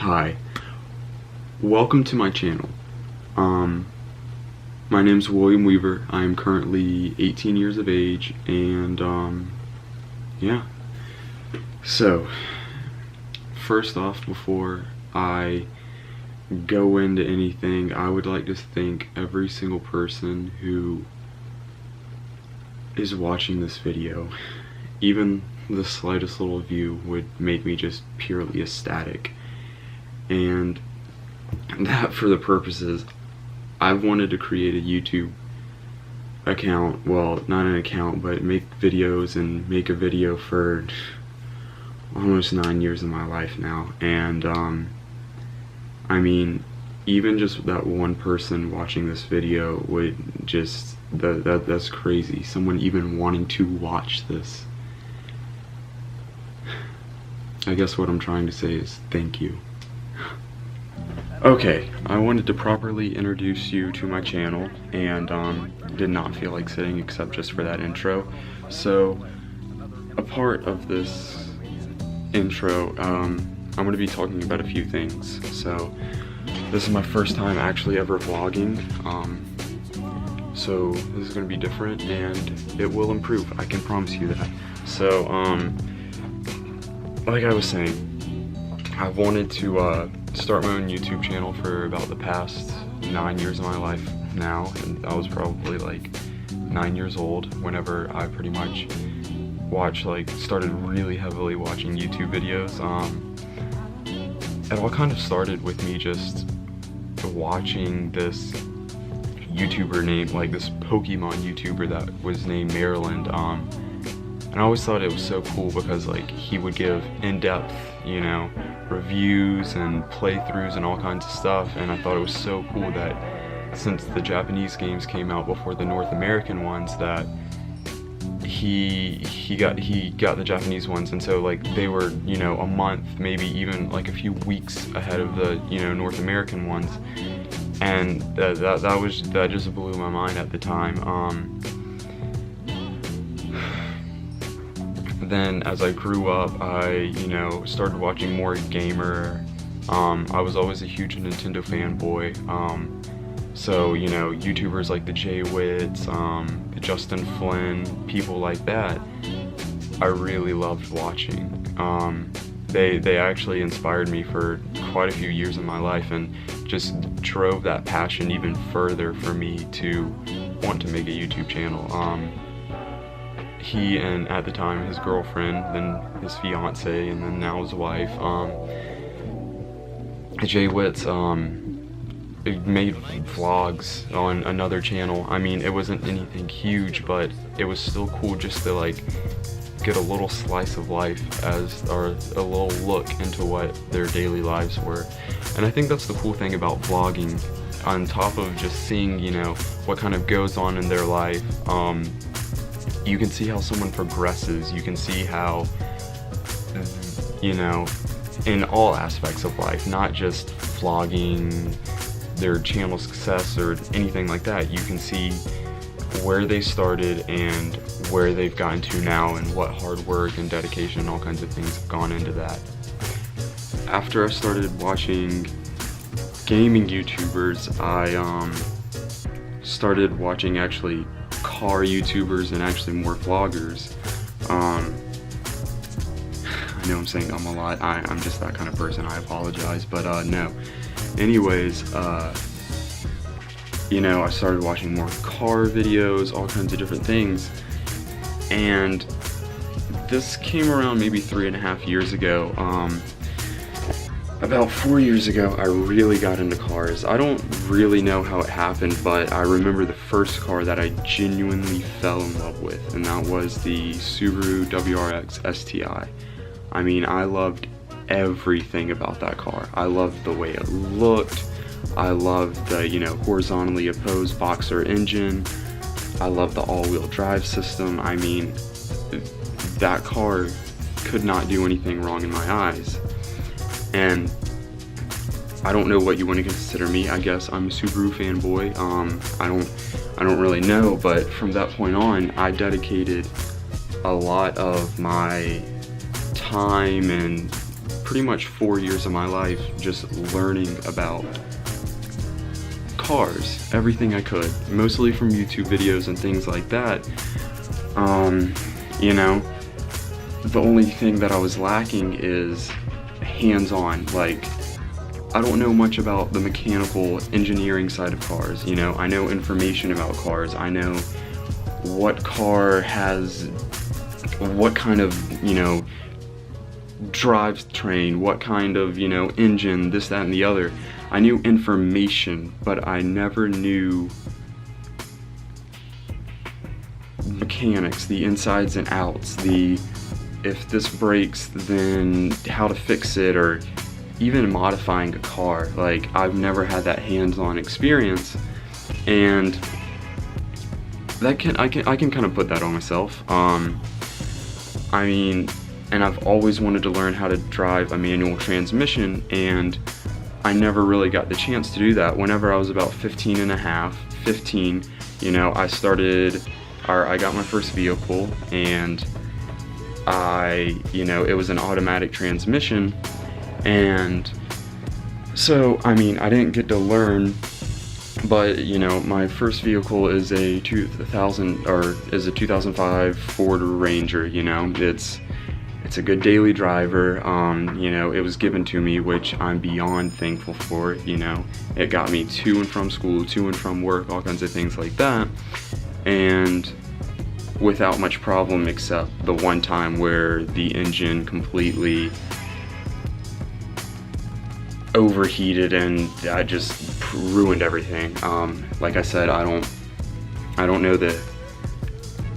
Hi, welcome to my channel. My name's William Weaver. I am currently 18 years of age, and yeah. So, first off, before I go into anything, I would like to thank every single person who is watching this video. Even the slightest little view would make me just purely ecstatic. And that, for the purposes, I've wanted to create a YouTube account, well, not an account, but make videos and make a video for almost 9 years of my life now. And I mean, even just that one person watching this video would just, that's crazy. Someone even wanting to watch this. I guess what I'm trying to say is thank you. Okay, I wanted to properly introduce you to my channel, and did not feel like sitting except just for that intro. So, a part of this intro, I'm going to be talking about a few things. So, this is my first time actually ever vlogging, so this is going to be different, and it will improve, I can promise you that. So, like I was saying, I've wanted to start my own YouTube channel for about the past 9 years of my life now, and I was probably like 9 years old whenever I pretty much started really heavily watching YouTube videos. It all kind of started with me just watching this YouTuber named, like this Pokemon YouTuber that was named Maryland, and I always thought it was so cool because like he would give in-depth, you know, reviews and playthroughs and all kinds of stuff, and I thought it was so cool that since the Japanese games came out before the North American ones, that he got the Japanese ones, and so like they were, you know, a month, maybe even like a few weeks ahead of the, you know, North American ones, and that just blew my mind at the time. Then as I grew up, I, you know, started watching more gamer. I was always a huge Nintendo fanboy. So, you know, YouTubers like the J-Wits, the Justin Flynn, people like that, I really loved watching. They actually inspired me for quite a few years in my life, and just drove that passion even further for me to want to make a YouTube channel. He and, at the time, his girlfriend, then his fiance, and then now his wife, Jay Witz, made vlogs on another channel. I mean, it wasn't anything huge, but it was still cool just to like get a little slice of life or a little look into what their daily lives were. And I think that's the cool thing about vlogging, on top of just seeing, you know, what kind of goes on in their life. You can see how someone progresses, you can see how, you know, in all aspects of life, not just vlogging, their channel success or anything like that. You can see where they started and where they've gotten to now, and what hard work and dedication and all kinds of things have gone into that. After I started watching gaming YouTubers, I started watching actually car YouTubers and actually more vloggers. I know I'm saying a lot. I'm just that kind of person. I apologize, but no. Anyways, you know, I started watching more car videos, all kinds of different things, and this came around maybe 3.5 years ago. About 4 years ago, I really got into cars. I don't really know how it happened, but I remember the first car that I genuinely fell in love with, and that was the Subaru WRX STI. I mean, I loved everything about that car. I loved the way it looked. I loved the, you know, horizontally opposed boxer engine. I loved the all-wheel drive system. I mean, that car could not do anything wrong in my eyes. And I don't know what you want to consider me. I guess I'm a Subaru fanboy. I don't really know, but from that point on, I dedicated a lot of my time and pretty much 4 years of my life just learning about cars, everything I could, mostly from YouTube videos and things like that. You know, the only thing that I was lacking is hands-on. Like, I don't know much about the mechanical engineering side of cars. You know, I know information about cars. I know what car has what kind of, you know, drivetrain, what kind of, you know, engine, this, that, and the other. I knew information, but I never knew mechanics, the insides and outs, the if this breaks, then how to fix it, or even modifying a car. Like, I've never had that hands-on experience, and that I can kind of put that on myself. I mean, and I've always wanted to learn how to drive a manual transmission, and I never really got the chance to do that. Whenever I was about 15, you know, I got my first vehicle, and you know, it was an automatic transmission, and so, I mean, I didn't get to learn, but, you know, my first vehicle is a 2005 Ford Ranger. You know, it's a good daily driver. You know, it was given to me, which I'm beyond thankful for. You know, it got me to and from school, to and from work, all kinds of things like that, and without much problem, except the one time where the engine completely overheated and I just ruined everything. Like I said, I don't know the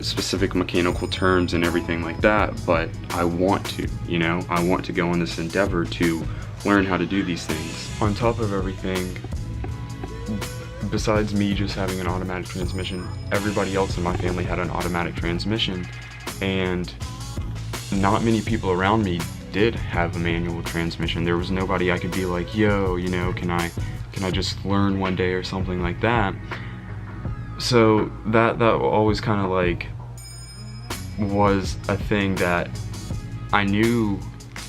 specific mechanical terms and everything like that, but I want to, you know, I want to go on this endeavor to learn how to do these things. On top of everything, besides me just having an automatic transmission, everybody else in my family had an automatic transmission, and not many people around me did have a manual transmission. There was nobody I could be like, yo, you know, can I just learn one day or something like that. So that always kind of like was a thing that I knew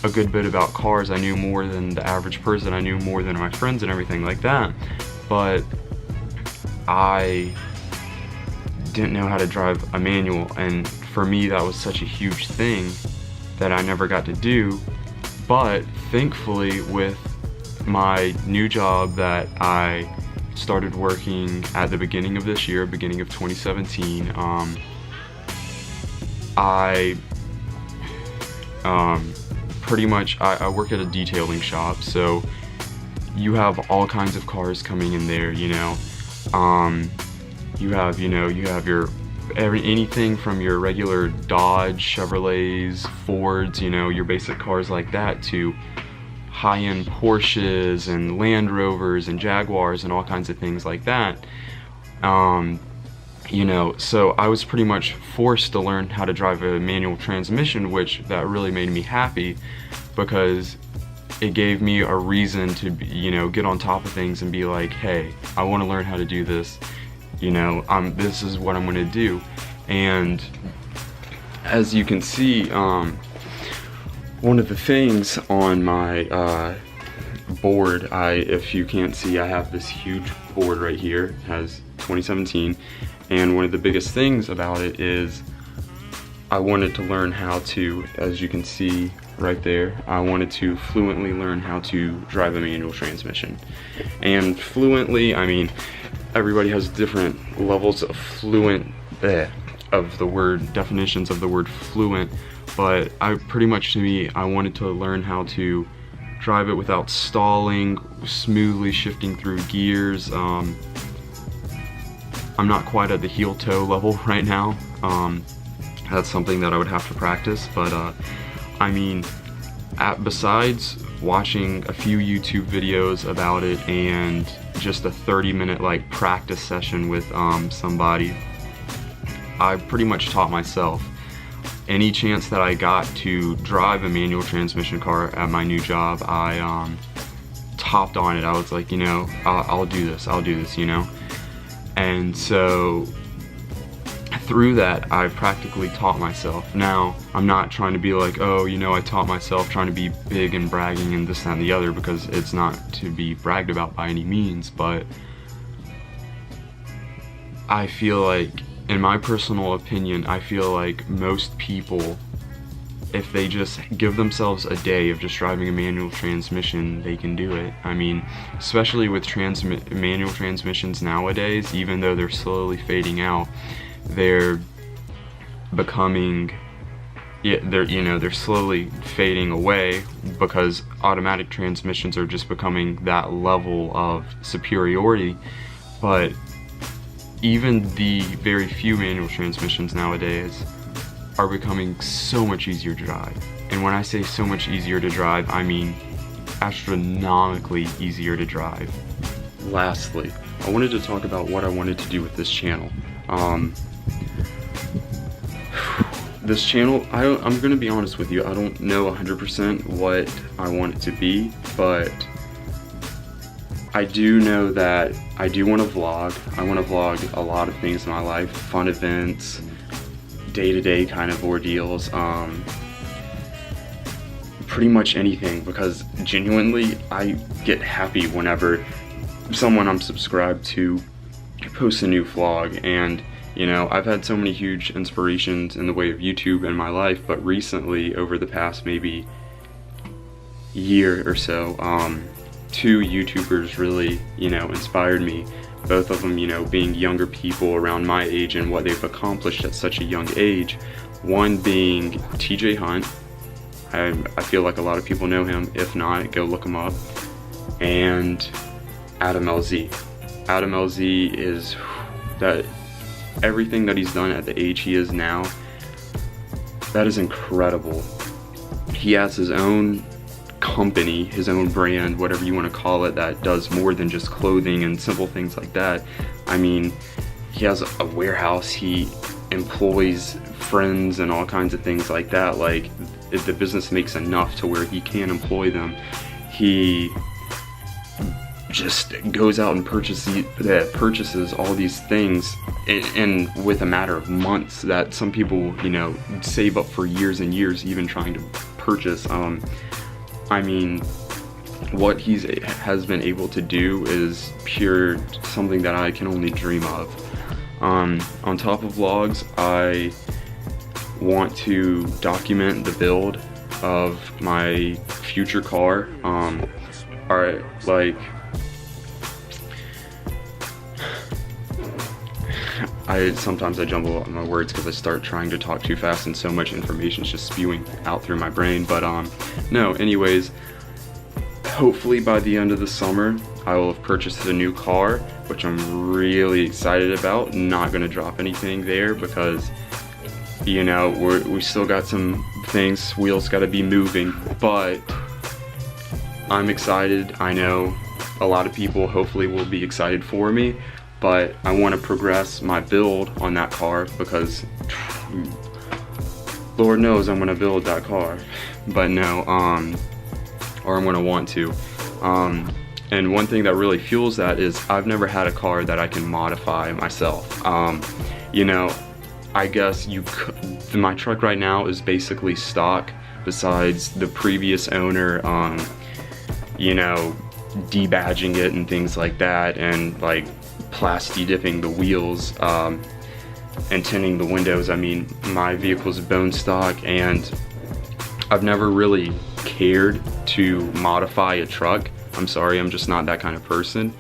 a good bit about cars. I knew more than the average person. I knew more than my friends and everything like that, but I didn't know how to drive a manual, and for me that was such a huge thing that I never got to do. But thankfully, with my new job that I started working at the beginning of this year, beginning of 2017, I pretty much, I work at a detailing shop, so you have all kinds of cars coming in there, you know. You have your anything from your regular Dodge, Chevrolets, Fords, you know, your basic cars like that, to high-end Porsches and Land Rovers and Jaguars and all kinds of things like that. You know, so I was pretty much forced to learn how to drive a manual transmission, which that really made me happy, because it gave me a reason to, you know, get on top of things and be like, hey, I want to learn how to do this, you know, this is what I'm going to do. And as you can see, one of the things on my board, if you can't see, I have this huge board right here. It has 2017, and one of the biggest things about it is I wanted to learn how to, as you can see right there, I wanted to fluently learn how to drive a manual transmission. And fluently, I mean, everybody has different levels of of the word, definitions of the word fluent, but pretty much, to me, I wanted to learn how to drive it without stalling, smoothly shifting through gears. I'm not quite at the heel-toe level right now. That's something that I would have to practice, but I mean, besides watching a few YouTube videos about it and just a 30-minute like practice session with somebody, I pretty much taught myself. Any chance that I got to drive a manual transmission car at my new job, I topped on it. I was like, you know, I'll do this, you know. And so through that, I've practically taught myself. Now, I'm not trying to be like, oh, you know, I taught myself, trying to be big and bragging and this, that, and the other, because it's not to be bragged about by any means, but I feel like, in my personal opinion, I feel like most people, if they just give themselves a day of just driving a manual transmission, they can do it. I mean, especially with manual transmissions nowadays, even though they're slowly fading out, they're becoming, they're slowly fading away, because automatic transmissions are just becoming that level of superiority. But even the very few manual transmissions nowadays are becoming so much easier to drive. And when I say so much easier to drive, I mean astronomically easier to drive. Lastly, I wanted to talk about what I wanted to do with this channel. This channel, I'm gonna be honest with you, I don't know 100% what I want it to be, but I do know that I do want to vlog. I want to vlog a lot of things in my life, fun events, day-to-day kind of ordeals, pretty much anything, because genuinely I get happy whenever someone I'm subscribed to posts a new vlog. And you know, I've had so many huge inspirations in the way of YouTube in my life, but recently, over the past maybe year or so, two YouTubers really, you know, inspired me. Both of them, you know, being younger people around my age and what they've accomplished at such a young age. One being TJ Hunt. I feel like a lot of people know him. If not, go look him up. And Adam LZ. Adam LZ is that everything that he's done at the age he is now, that is incredible. He has his own company, his own brand, whatever you want to call it, that does more than just clothing and simple things like that. I mean, he has a warehouse, he employs friends and all kinds of things like that. Like, if the business makes enough to where he can employ them, he just goes out and purchases all these things in with a matter of months that some people, you know, save up for years and years even trying to purchase. I mean, what he has been able to do is pure something that I can only dream of. On top of vlogs, I want to document the build of my future car. Sometimes I jumble up my words because I start trying to talk too fast and so much information is just spewing out through my brain. But no, anyways, hopefully by the end of the summer I will have purchased a new car, which I'm really excited about. Not gonna drop anything there because, you know, we still got some things, wheels gotta be moving, but I'm excited. I know a lot of people hopefully will be excited for me, but I want to progress my build on that car because Lord knows I'm gonna build that car. But no, or I'm gonna want to. And one thing that really fuels that is I've never had a car that I can modify myself. You know, I guess you could, my truck right now is basically stock, besides the previous owner, you know, debadging it and things like that, and like plasti dipping the wheels, and tinting the windows. I mean, my vehicle's bone stock, and I've never really cared to modify a truck. I'm sorry, I'm just not that kind of person.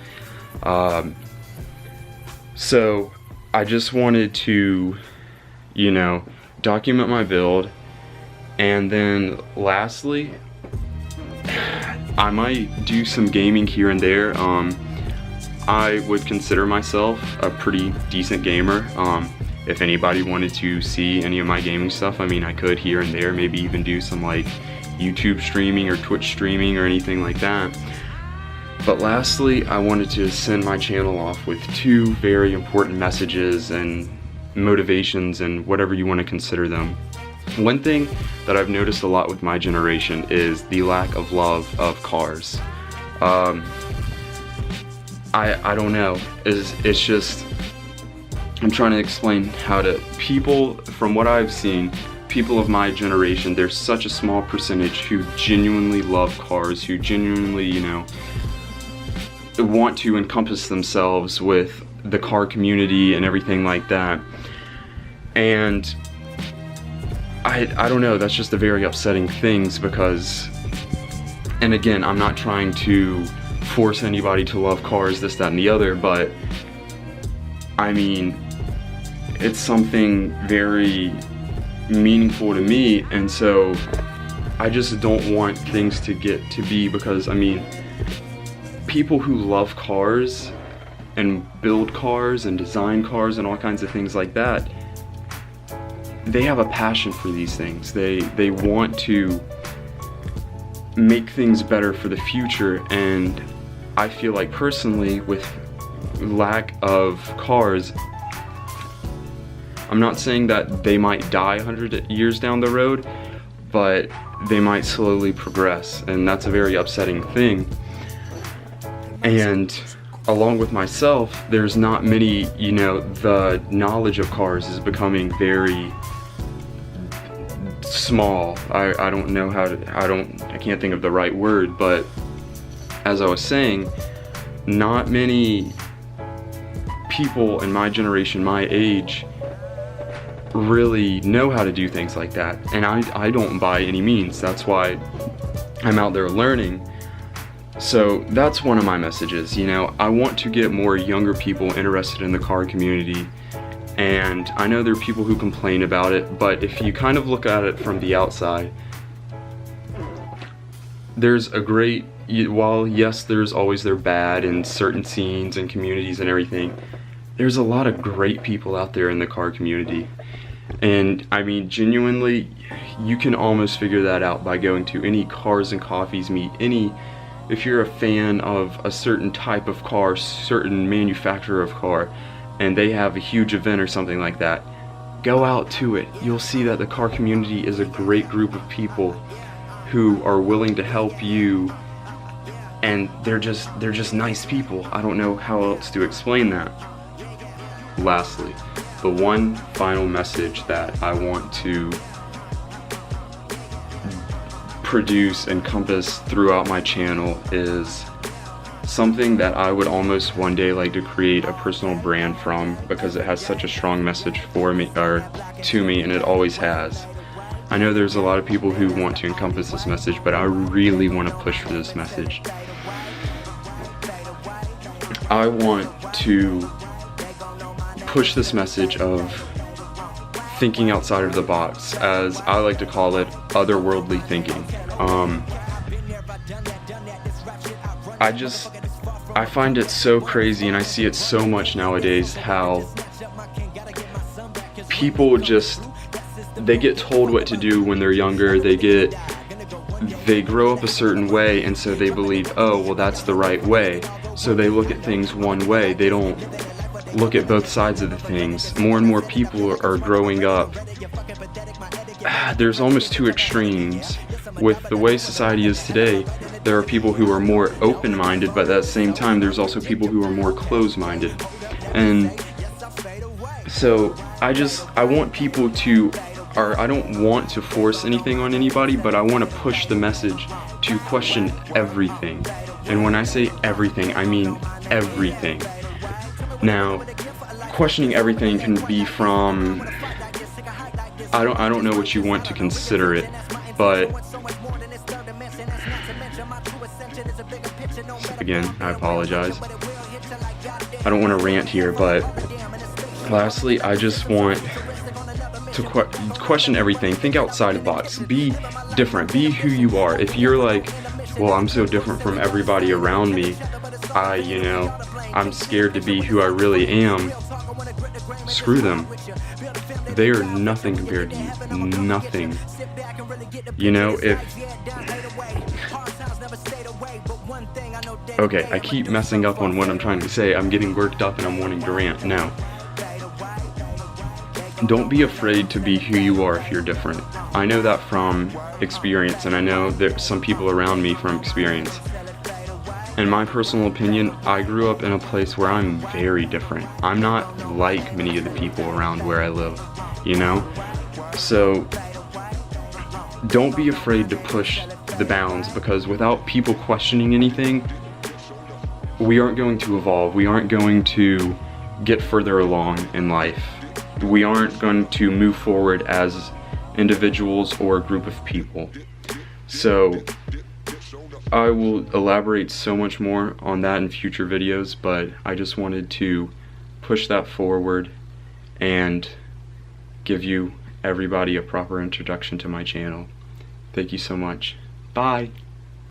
So I just wanted to, you know, document my build, and then lastly, I might do some gaming here and there. I would consider myself a pretty decent gamer. If anybody wanted to see any of my gaming stuff, I mean, I could here and there, maybe even do some like YouTube streaming or Twitch streaming or anything like that. But lastly, I wanted to send my channel off with two very important messages and motivations and whatever you want to consider them. One thing that I've noticed a lot with my generation is the lack of love of cars. I don't know, it's just, I'm trying to explain how to people, from what I've seen, people of my generation, there's such a small percentage who genuinely love cars, who genuinely, you know, want to encompass themselves with the car community and everything like that. And I don't know, that's just a very upsetting thing, because, and again, I'm not trying to force anybody to love cars, this, that, and the other, but I mean, it's something very meaningful to me, and so I just don't want things to get to be, because I mean, people who love cars and build cars and design cars and all kinds of things like that, they have a passion for these things. They want to make things better for the future, and I feel like personally, with lack of cars, I'm not saying that they might die 100 years down the road, but they might slowly progress, and that's a very upsetting thing. And along with myself, there's not many, you know, the knowledge of cars is becoming very small. I don't know how to, I can't think of the right word, but as I was saying, not many people in my generation, my age, really know how to do things like that, and I don't by any means. That's why I'm out there learning. So that's one of my messages, you know, I want to get more younger people interested in the car community, and I know there are people who complain about it, but if you kind of look at it from the outside, there's a great, while yes, there's always their bad in certain scenes and communities and everything, there's a lot of great people out there in the car community. And I mean, genuinely, you can almost figure that out by going to any Cars and Coffees meet, if you're a fan of a certain type of car, certain manufacturer of car, and they have a huge event or something like that, go out to it. You'll see that the car community is a great group of people who are willing to help you, and they're just nice people. I don't know how else to explain that. Lastly, the one final message that I want to produce and compass throughout my channel is something that I would almost one day like to create a personal brand from, because it has such a strong message for me, or to me, and it always has. I know there's a lot of people who want to encompass this message, but I really want to push for this message. I want to push this message of thinking outside of the box, as I like to call it, otherworldly thinking. I find it so crazy, and I see it so much nowadays, how people they get told what to do when they're younger, they grow up a certain way, and so they believe, oh, well, that's the right way. So they look at things one way, they don't look at both sides of the things. More and more people are growing up. There's almost two extremes. With the way society is today, there are people who are more open-minded, but at the same time, there's also people who are more closed-minded. And so I want people to, or I don't want to force anything on anybody, but I want to push the message to question everything. And when I say everything, I mean everything. Now, questioning everything can be from, I don't know what you want to consider it, but again, I apologize. I don't want to rant here, but lastly, I just want to question everything. Think outside the box. Be different. Be who you are. If you're like, well, I'm so different from everybody around me, I'm scared to be who I really am, screw them. They are nothing compared to you. Nothing. Okay, I keep messing up on what I'm trying to say. I'm getting worked up and I'm wanting to rant. Now, don't be afraid to be who you are if you're different. I know that from experience, and I know there's some people around me from experience. in my personal opinion, I grew up in a place where I'm very different. I'm not like many of the people around where I live, you know? So don't be afraid to push the bounds, because without people questioning anything, we aren't going to evolve. We aren't going to get further along in life. We aren't going to move forward as individuals or a group of people. So I will elaborate so much more on that in future videos, but I just wanted to push that forward and give you everybody a proper introduction to my channel. Thank you so much. Bye.